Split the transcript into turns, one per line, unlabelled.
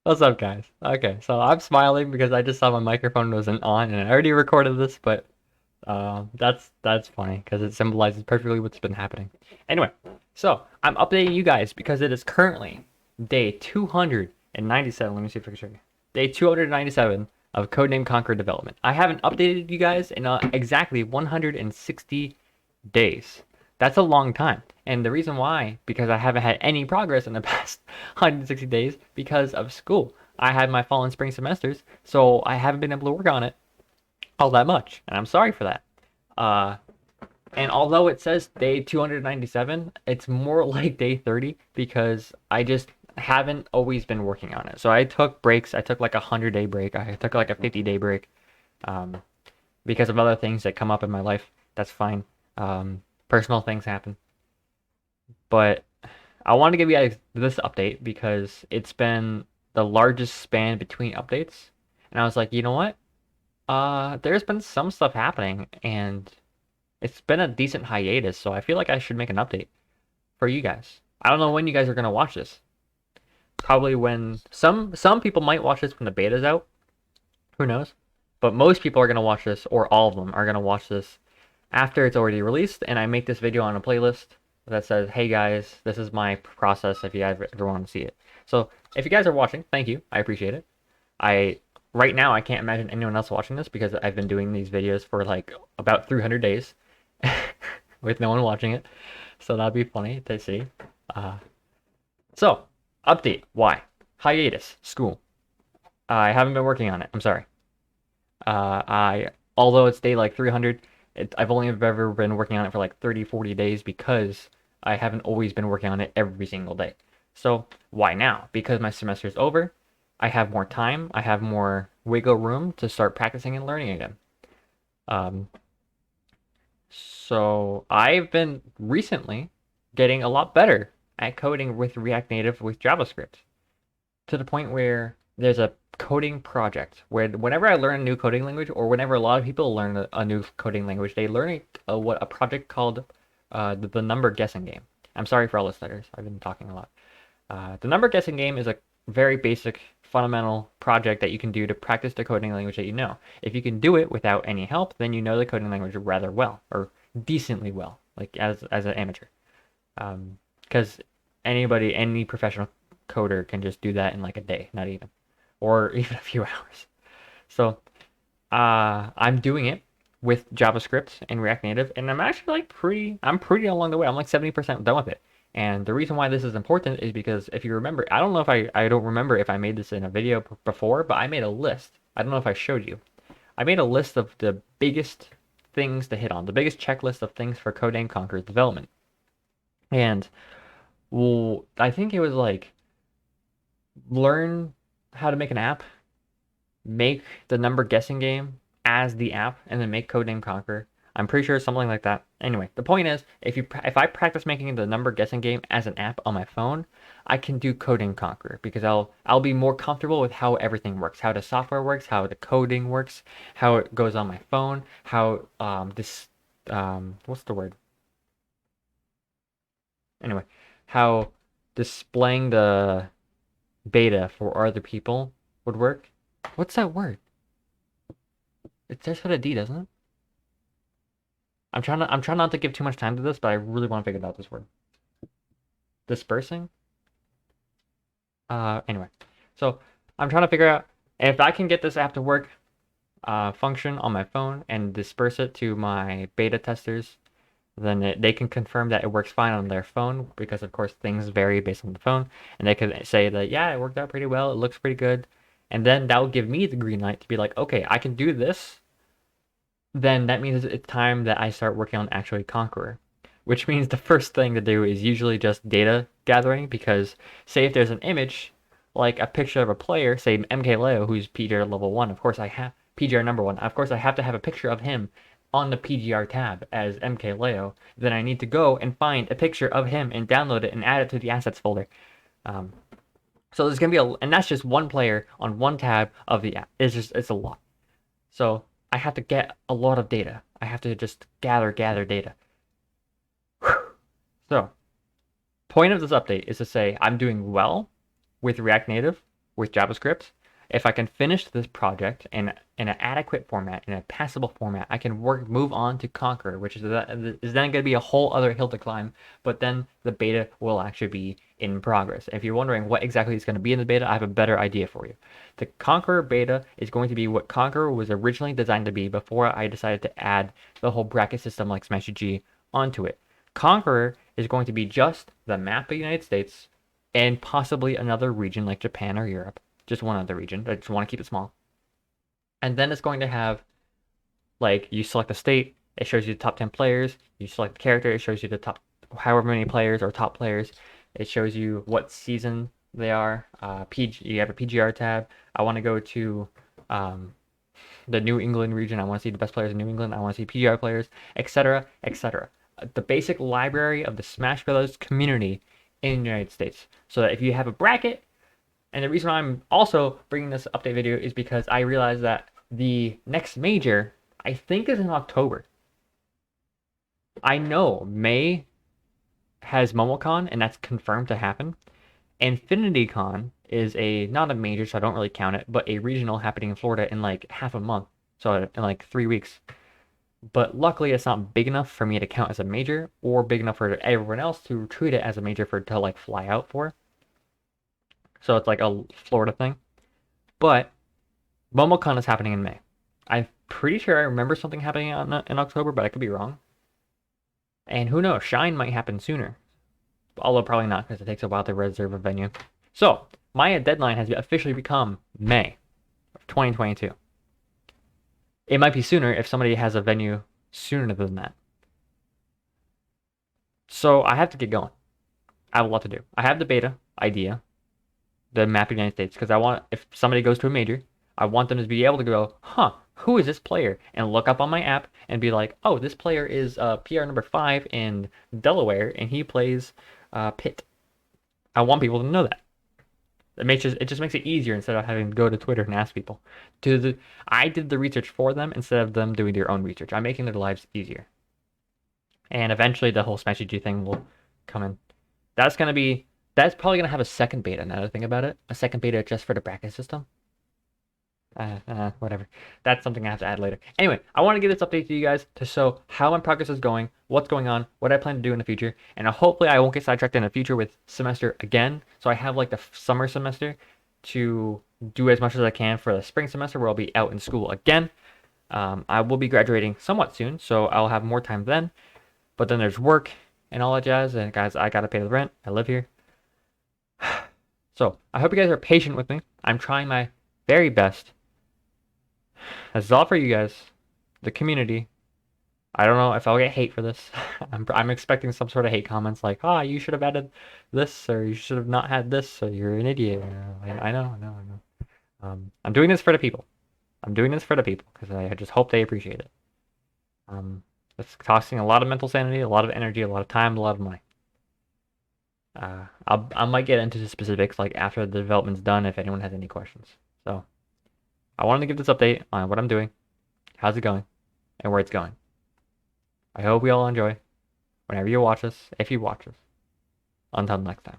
What's up, guys? Okay, so I'm smiling because I just saw my microphone wasn't on, and I already recorded this, but that's funny because it symbolizes perfectly what's been happening. Anyway, so I'm updating you guys because it is currently day 297. Let me see if I can show you. Day 297 of Codename Conqueror development. I haven't updated you guys in exactly 160 days. That's a long time. And the reason why, because I haven't had any progress in the past 160 days because of school. I had my fall and spring semesters, so I haven't been able to work on it all that much. And I'm sorry for that. Uh, and although it says day 297, it's more like day 30 because I just haven't always been working on it. So I took breaks. I took like a 100-day break. I took like a 50-day break um, because of other things that come up in my life. That's fine. Personal things happen. But I want to give you guys this update because it's been the largest span between updates. And I was like, you know what? There's been some stuff happening and it's been a decent hiatus, so I feel like I should make an update for you guys. I don't know when you guys are gonna watch this. Probably when some people might watch this when the beta's out. Who knows? But most people are gonna watch this, or all of them are gonna watch this after it's already released, and I make this video on a playlist that says, hey guys, this is my process if you guys ever want to see it. So if you guys are watching, thank you. I appreciate it. I Right now I can't imagine anyone else watching this because I've been doing these videos for like about 300 days with no one watching it. So that'd be funny to see. Uh, so update. Why? Hiatus. School. I haven't been working on it. I'm sorry. I Although it's day like 300, I've only ever been working on it for like 30, 40 days because I haven't always been working on it every single day. So why now? Because my semester's over. I have more time. I have more wiggle room to start practicing and learning again. Um, so I've been recently getting a lot better at coding with React Native with JavaScript to the point where there's a coding project where whenever I learn a new coding language, or whenever a lot of people learn a new coding language, they learn a project called the number guessing game. I'm sorry for all the stutters. I've been talking a lot. The number guessing game is a very basic, fundamental project that you can do to practice the coding language that you know. If you can do it without any help, then you know the coding language rather well, or decently well, like as an amateur. Because any professional coder can just do that in like a day, not even, or even a few hours. So I'm doing it with JavaScript and React Native, and I'm actually I'm pretty along the way. I'm like 70% done with it. And the reason why this is important is because if you remember, I don't know if I don't remember if I made this in a video before, but I made a list. I don't know if I showed you. I made a list of the biggest things to hit on, the biggest checklist of things for Codename Conqueror's development. And well, I think it was like learn how to make an app, make the number guessing game as the app, and then make Codename Conquer. I'm pretty sure it's something like that. Anyway, the point is, if I practice making the number guessing game as an app on my phone, I can do Codename Conquer because I'll be more comfortable with how everything works, how the software works, how the coding works, how it goes on my phone, how this what's the word? Anyway, how displaying the beta for other people would work. What's that word? It starts with a D, doesn't it? I'm trying not to give too much time to this, but I really want to figure out this word. Dispersing? Anyway. So I'm trying to figure out if I can get this app to work function on my phone and disperse it to my beta testers, then they can confirm that it works fine on their phone because of course things vary based on the phone, and they could say that yeah, it worked out pretty well, it looks pretty good, and then that will give me the green light to be like, okay, I can do this. Then that means it's time that I start working on actually Conqueror, which means the first thing to do is usually just data gathering because say if there's an image like a picture of a player, say MKLeo, who's PGR level 1, of course I have PGR number 1. Of course I have to have a picture of him on the PGR tab as MKLeo. Then I need to go and find a picture of him and download it and add it to the assets folder. Um, so there's gonna be and that's just one player on one tab of the app. It's a lot. So I have to get a lot of data. I have to just gather data. So, point of this update is to say I'm doing well with React Native. with JavaScript, if I can finish this project in an adequate format, in a passable format, I can move on to Conqueror, which is then going to be a whole other hill to climb. But then the beta will actually be in progress. If you're wondering what exactly is going to be in the beta, I have a better idea for you. The Conqueror beta is going to be what Conqueror was originally designed to be before I decided to add the whole bracket system like Smash G onto it. Conqueror is going to be just the map of the United States and possibly another region like Japan or Europe. Just one other region. I just want to keep it small. And then it's going to have, like, you select a state, it shows you the top 10 players. You select the character, it shows you the top, however many players or top players. It shows you what season they are. You have a PGR tab. I want to go to the New England region. I want to see the best players in New England. I want to see PGR players, etc., etc. The basic library of the Smash Bros. Community in the United States. So that if you have a bracket, and the reason why I'm also bringing this update video is because I realized that the next major, I think, is in October. I know May has MomoCon, and that's confirmed to happen. InfinityCon is not a major, so I don't really count it, but a regional happening in Florida in like half a month, so in like 3 weeks. But luckily, it's not big enough for me to count as a major, or big enough for everyone else to treat it as a major to like fly out for. So it's like a Florida thing. But MomoCon is happening in May. I'm pretty sure I remember something happening in October, but I could be wrong. And who knows, Shine might happen sooner. Although probably not, because it takes a while to reserve a venue. So, my deadline has officially become May of 2022. It might be sooner if somebody has a venue sooner than that. So, I have to get going. I have a lot to do. I have the beta idea, the map of the United States, because I want, if somebody goes to a major, I want them to be able to go, huh, who is this player? And look up on my app and be like, oh, this player is PR number 5 in Delaware, and he plays Pitt. I want people to know that. It just makes it easier instead of having to go to Twitter and ask people. I did the research for them instead of them doing their own research. I'm making their lives easier. And eventually the whole Smash G thing will come in. That's probably gonna have a second beta now that I think about it. A second beta just for the bracket system. Whatever. That's something I have to add later. Anyway, I want to give this update to you guys to show how my progress is going, what's going on, what I plan to do in the future, and hopefully I won't get sidetracked in the future with semester again. So I have like the summer semester to do as much as I can for the spring semester where I'll be out in school again. I will be graduating somewhat soon, so I'll have more time then. But then there's work and all that jazz, and guys, I gotta pay the rent. I live here. So I hope you guys are patient with me. I'm trying my very best. That's all for you guys, the community. I don't know if I'll get hate for this. I'm expecting some sort of hate comments like, "Ah, you should have added this, or you should have not had this, or you're an idiot." I know. I'm doing this for the people. I'm doing this for the people because I just hope they appreciate it. It's costing a lot of mental sanity, a lot of energy, a lot of time, a lot of money. I might get into the specifics like after the development's done if anyone has any questions. So. I wanted to give this update on what I'm doing, how's it going, and where it's going. I hope we all enjoy whenever you watch this, if you watch this. Until next time.